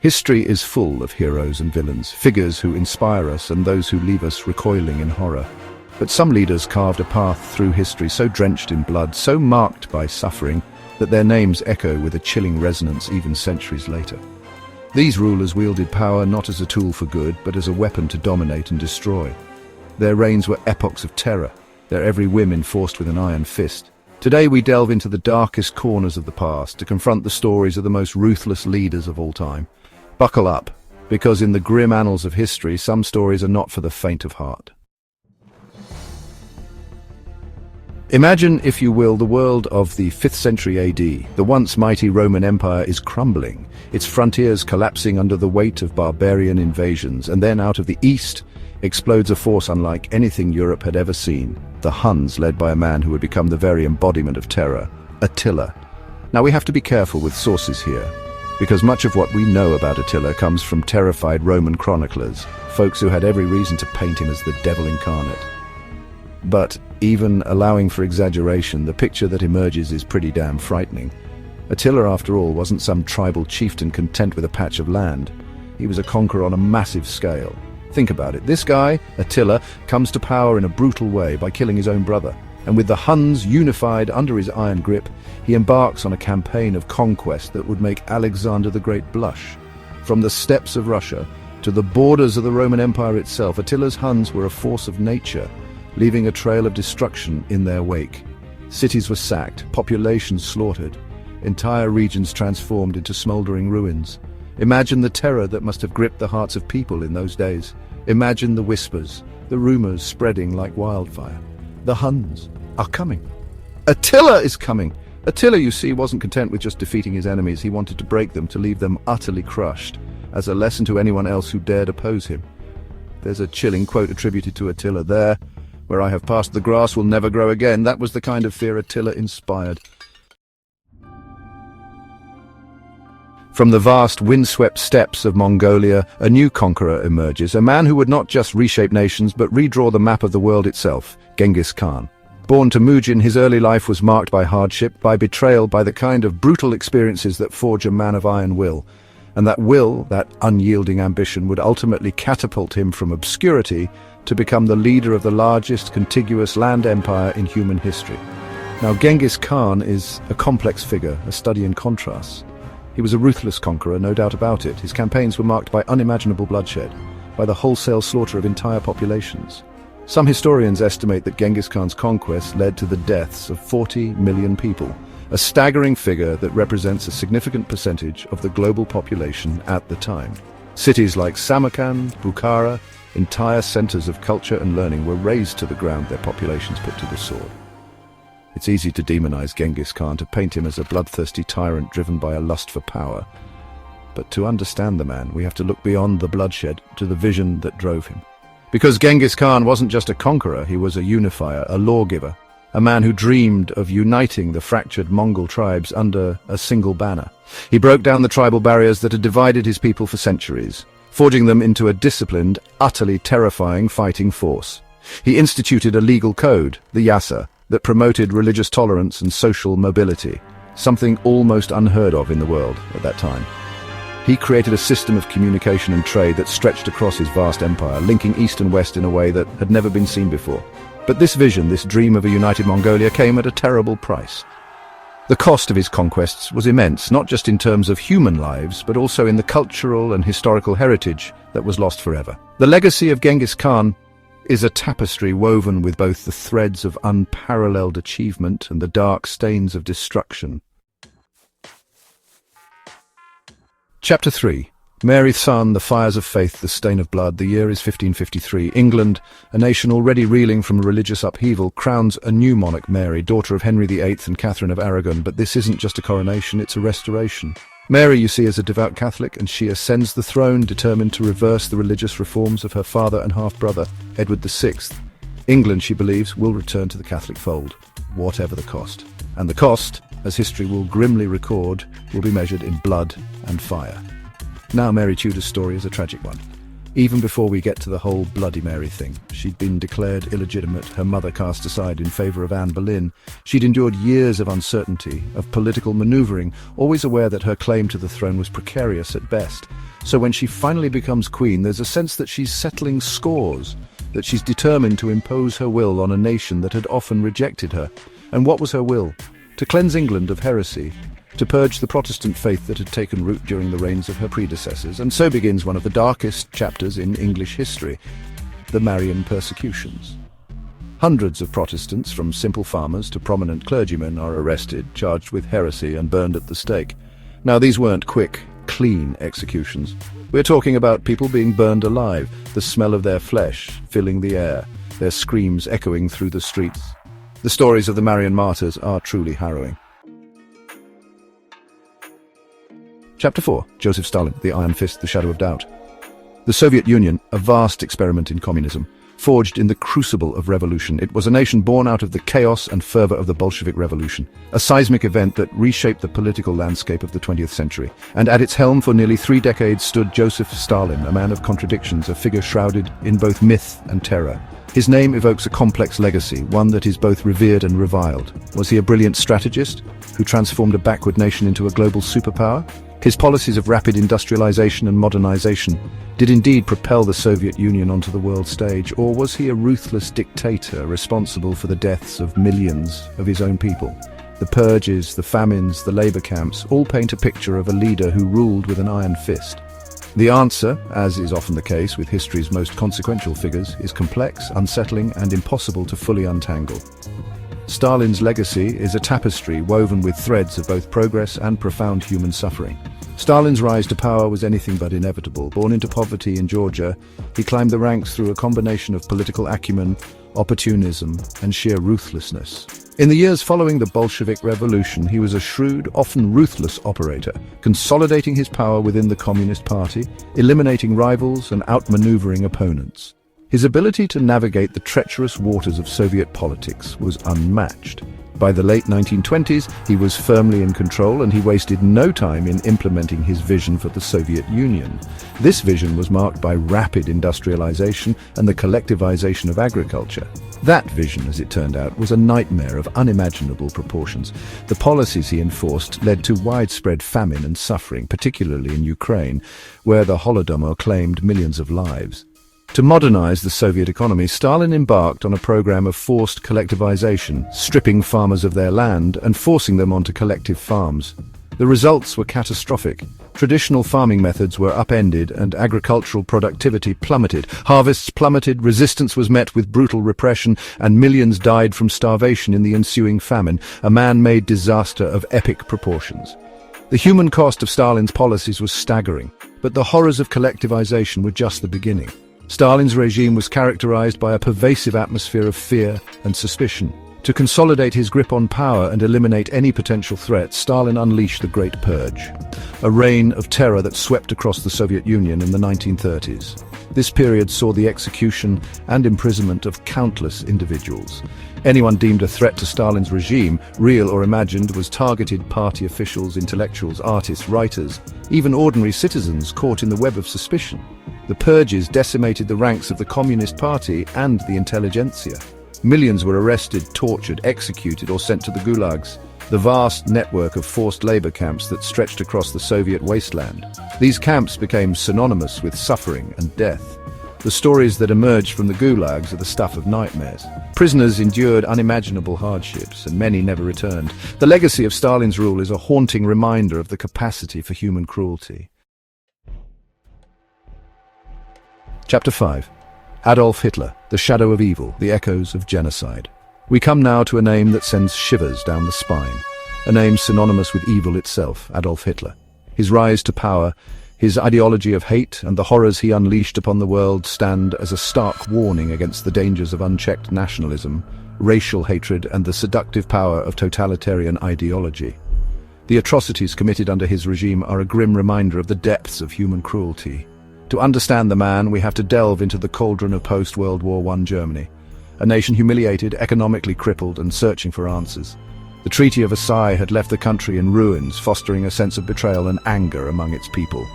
History is full of heroes and villains, figures who inspire us and those who leave us recoiling in horror. But some leaders carved a path through history so drenched in blood, so marked by suffering, that their names echo with a chilling resonance even centuries later. These rulers wielded power not as a tool for good, but as a weapon to dominate and destroy. Their reigns were epochs of terror, their every whim enforced with an iron fist. Today we delve into the darkest corners of the past to confront the stories of the most ruthless leaders of all time. Buckle up, because in the grim annals of history, some stories are not for the faint of heart. Imagine, if you will, the world of the 5th century AD. The once mighty Roman Empire is crumbling, its frontiers collapsing under the weight of barbarian invasions, and then out of the east explodes a force unlike anything Europe had ever seen. The Huns, led by a man who would become the very embodiment of terror, Attila. Now we have to be careful with sources here, because much of what we know about Attila comes from terrified Roman chroniclers, folks who had every reason to paint him as the devil incarnate. But even allowing for exaggeration, the picture that emerges is pretty damn frightening. Attila, after all, wasn't some tribal chieftain content with a patch of land. He was a conqueror on a massive scale. Think about it. This guy, Attila, comes to power in a brutal way by killing his own brother. And with the Huns unified under his iron grip, he embarks on a campaign of conquest that would make Alexander the Great blush. From the steppes of Russia to the borders of the Roman Empire itself, Attila's Huns were a force of nature, leaving a trail of destruction in their wake. Cities were sacked, populations slaughtered, entire regions transformed into smoldering ruins. Imagine the terror that must have gripped the hearts of people in those days. Imagine the whispers, the rumors spreading like wildfire. The Huns are coming. Attila is coming! Attila, you see, wasn't content with just defeating his enemies. He wanted to break them, to leave them utterly crushed, as a lesson to anyone else who dared oppose him. There's a chilling quote attributed to Attila there: "Where I have passed, the grass will never grow again." That was the kind of fear Attila inspired. From the vast, windswept steppes of Mongolia, a new conqueror emerges, a man who would not just reshape nations but redraw the map of the world itself, Genghis Khan. Born to Mujin, his early life was marked by hardship, by betrayal, by the kind of brutal experiences that forge a man of iron will. And that will, that unyielding ambition, would ultimately catapult him from obscurity to become the leader of the largest contiguous land empire in human history. Now, Genghis Khan is a complex figure, a study in contrasts. He was a ruthless conqueror, no doubt about it. His campaigns were marked by unimaginable bloodshed, by the wholesale slaughter of entire populations. Some historians estimate that Genghis Khan's conquests led to the deaths of 40 million people, a staggering figure that represents a significant percentage of the global population at the time. Cities like Samarkand, Bukhara, entire centers of culture and learning were razed to the ground, their populations put to the sword. It's easy to demonize Genghis Khan, to paint him as a bloodthirsty tyrant driven by a lust for power. But to understand the man, we have to look beyond the bloodshed to the vision that drove him. Because Genghis Khan wasn't just a conqueror, he was a unifier, a lawgiver, a man who dreamed of uniting the fractured Mongol tribes under a single banner. He broke down the tribal barriers that had divided his people for centuries, forging them into a disciplined, utterly terrifying fighting force. He instituted a legal code, the Yasa, that promoted religious tolerance and social mobility, something almost unheard of in the world at that time. He created a system of communication and trade that stretched across his vast empire, linking East and West in a way that had never been seen before. But this vision, this dream of a united Mongolia, came at a terrible price. The cost of his conquests was immense, not just in terms of human lives, but also in the cultural and historical heritage that was lost forever. The legacy of Genghis Khan is a tapestry woven with both the threads of unparalleled achievement and the dark stains of destruction. Chapter 3. Mary's son, the fires of faith, the stain of blood. The year is 1553. England, a nation already reeling from religious upheaval, crowns a new monarch, Mary, daughter of Henry VIII and Catherine of Aragon. But this isn't just a coronation, it's a restoration. Mary, you see, is a devout Catholic, and she ascends the throne determined to reverse the religious reforms of her father and half-brother, Edward VI. England, she believes, will return to the Catholic fold, whatever the cost. And the cost, as history will grimly record, will be measured in blood and fire. Now Mary Tudor's story is a tragic one. Even before we get to the whole Bloody Mary thing, she'd been declared illegitimate, her mother cast aside in favor of Anne Boleyn. She'd endured years of uncertainty, of political maneuvering, always aware that her claim to the throne was precarious at best. So when she finally becomes queen, there's a sense that she's settling scores, that she's determined to impose her will on a nation that had often rejected her. And what was her will? To cleanse England of heresy, to purge the Protestant faith that had taken root during the reigns of her predecessors. And so begins one of the darkest chapters in English history, the Marian persecutions. Hundreds of Protestants, from simple farmers to prominent clergymen, are arrested, charged with heresy and burned at the stake. Now, these weren't quick, clean executions. We're talking about people being burned alive, the smell of their flesh filling the air, their screams echoing through the streets. The stories of the Marian martyrs are truly harrowing. Chapter 4. Joseph Stalin, the Iron Fist, the Shadow of Doubt. The Soviet Union, a vast experiment in communism, forged in the crucible of revolution. It was a nation born out of the chaos and fervor of the Bolshevik Revolution, a seismic event that reshaped the political landscape of the 20th century. And at its helm for nearly 3 decades stood Joseph Stalin, a man of contradictions, a figure shrouded in both myth and terror. His name evokes a complex legacy, one that is both revered and reviled. Was he a brilliant strategist who transformed a backward nation into a global superpower? His policies of rapid industrialization and modernization did indeed propel the Soviet Union onto the world stage, or was he a ruthless dictator responsible for the deaths of millions of his own people? The purges, the famines, the labor camps all paint a picture of a leader who ruled with an iron fist. The answer, as is often the case with history's most consequential figures, is complex, unsettling, and impossible to fully untangle. Stalin's legacy is a tapestry woven with threads of both progress and profound human suffering. Stalin's rise to power was anything but inevitable. Born into poverty in Georgia, he climbed the ranks through a combination of political acumen, opportunism, and sheer ruthlessness. In the years following the Bolshevik Revolution, he was a shrewd, often ruthless operator, consolidating his power within the Communist Party, eliminating rivals and outmaneuvering opponents. His ability to navigate the treacherous waters of Soviet politics was unmatched. By the late 1920s, he was firmly in control, and he wasted no time in implementing his vision for the Soviet Union. This vision was marked by rapid industrialization and the collectivization of agriculture. That vision, as it turned out, was a nightmare of unimaginable proportions. The policies he enforced led to widespread famine and suffering, particularly in Ukraine, where the Holodomor claimed millions of lives. To modernize the Soviet economy, Stalin embarked on a program of forced collectivization, stripping farmers of their land and forcing them onto collective farms. The results were catastrophic. Traditional farming methods were upended and agricultural productivity plummeted. Harvests plummeted, resistance was met with brutal repression, and millions died from starvation in the ensuing famine, a man-made disaster of epic proportions. The human cost of Stalin's policies was staggering, but the horrors of collectivization were just the beginning. Stalin's regime was characterized by a pervasive atmosphere of fear and suspicion. To consolidate his grip on power and eliminate any potential threat, Stalin unleashed the Great Purge, a reign of terror that swept across the Soviet Union in the 1930s. This period saw the execution and imprisonment of countless individuals. Anyone deemed a threat to Stalin's regime, real or imagined, was targeted. Party officials, intellectuals, artists, writers, even ordinary citizens caught in the web of suspicion. The purges decimated the ranks of the Communist Party and the intelligentsia. Millions were arrested, tortured, executed, or sent to the gulags, the vast network of forced labor camps that stretched across the Soviet wasteland. These camps became synonymous with suffering and death. The stories that emerged from the gulags are the stuff of nightmares. Prisoners endured unimaginable hardships, and many never returned. The legacy of Stalin's rule is a haunting reminder of the capacity for human cruelty. Chapter 5. Adolf Hitler, the shadow of evil, the echoes of genocide. We come now to a name that sends shivers down the spine, a name synonymous with evil itself, Adolf Hitler. His rise to power, his ideology of hate, and the horrors he unleashed upon the world stand as a stark warning against the dangers of unchecked nationalism, racial hatred, and the seductive power of totalitarian ideology. The atrocities committed under his regime are a grim reminder of the depths of human cruelty. To understand the man, we have to delve into the cauldron of post-World War I Germany, a nation humiliated, economically crippled, and searching for answers. The Treaty of Versailles had left the country in ruins, fostering a sense of betrayal and anger among its people.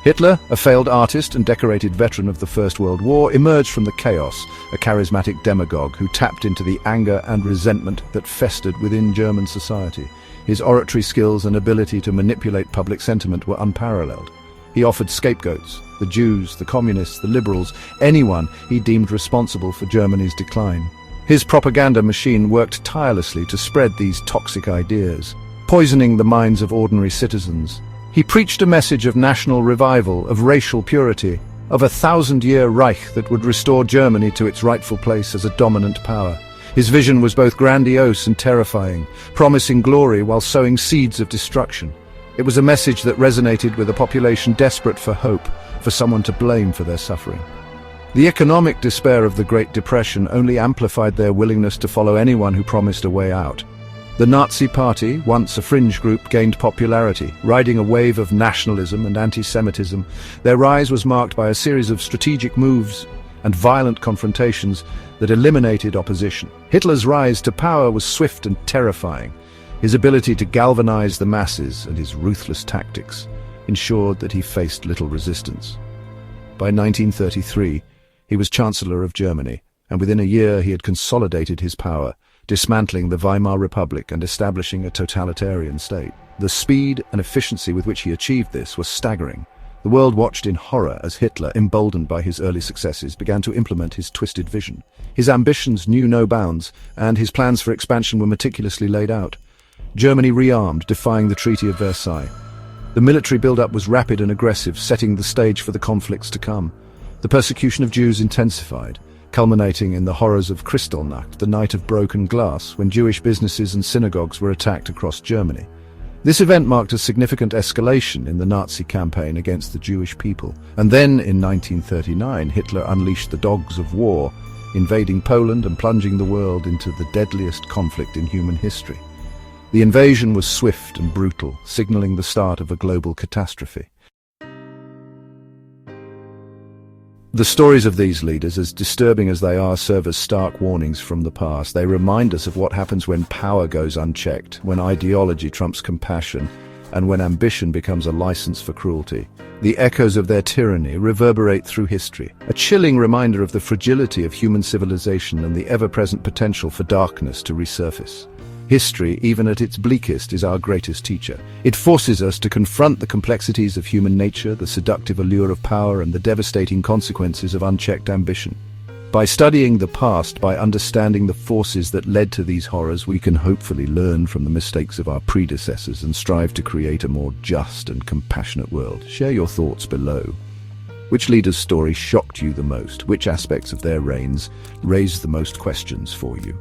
Hitler, a failed artist and decorated veteran of the First World War, emerged from the chaos, a charismatic demagogue who tapped into the anger and resentment that festered within German society. His oratory skills and ability to manipulate public sentiment were unparalleled. He offered scapegoats: the Jews, the communists, the liberals, anyone he deemed responsible for Germany's decline. His propaganda machine worked tirelessly to spread these toxic ideas, poisoning the minds of ordinary citizens. He preached a message of national revival, of racial purity, of a 1,000-year Reich that would restore Germany to its rightful place as a dominant power. His vision was both grandiose and terrifying, promising glory while sowing seeds of destruction. It was a message that resonated with a population desperate for hope, for someone to blame for their suffering. The economic despair of the Great Depression only amplified their willingness to follow anyone who promised a way out. The Nazi Party, once a fringe group, gained popularity, riding a wave of nationalism and anti-Semitism. Their rise was marked by a series of strategic moves and violent confrontations that eliminated opposition. Hitler's rise to power was swift and terrifying. His ability to galvanize the masses and his ruthless tactics ensured that he faced little resistance. By 1933, he was Chancellor of Germany, and within a year he had consolidated his power, dismantling the Weimar Republic and establishing a totalitarian state. The speed and efficiency with which he achieved this was staggering. The world watched in horror as Hitler, emboldened by his early successes, began to implement his twisted vision. His ambitions knew no bounds, and his plans for expansion were meticulously laid out. Germany rearmed, defying the Treaty of Versailles. The military build-up was rapid and aggressive, setting the stage for the conflicts to come. The persecution of Jews intensified, culminating in the horrors of Kristallnacht, the night of broken glass, when Jewish businesses and synagogues were attacked across Germany. This event marked a significant escalation in the Nazi campaign against the Jewish people. And then, in 1939, Hitler unleashed the dogs of war, invading Poland and plunging the world into the deadliest conflict in human history. The invasion was swift and brutal, signaling the start of a global catastrophe. The stories of these leaders, as disturbing as they are, serve as stark warnings from the past. They remind us of what happens when power goes unchecked, when ideology trumps compassion, and when ambition becomes a license for cruelty. The echoes of their tyranny reverberate through history, a chilling reminder of the fragility of human civilization and the ever-present potential for darkness to resurface. History, even at its bleakest, is our greatest teacher. It forces us to confront the complexities of human nature, the seductive allure of power, and the devastating consequences of unchecked ambition. By studying the past, by understanding the forces that led to these horrors, we can hopefully learn from the mistakes of our predecessors and strive to create a more just and compassionate world. Share your thoughts below. Which leader's story shocked you the most? Which aspects of their reigns raised the most questions for you?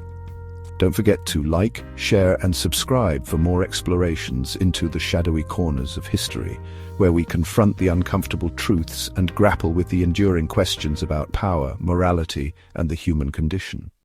Don't forget to like, share, and subscribe for more explorations into the shadowy corners of history, where we confront the uncomfortable truths and grapple with the enduring questions about power, morality, and the human condition.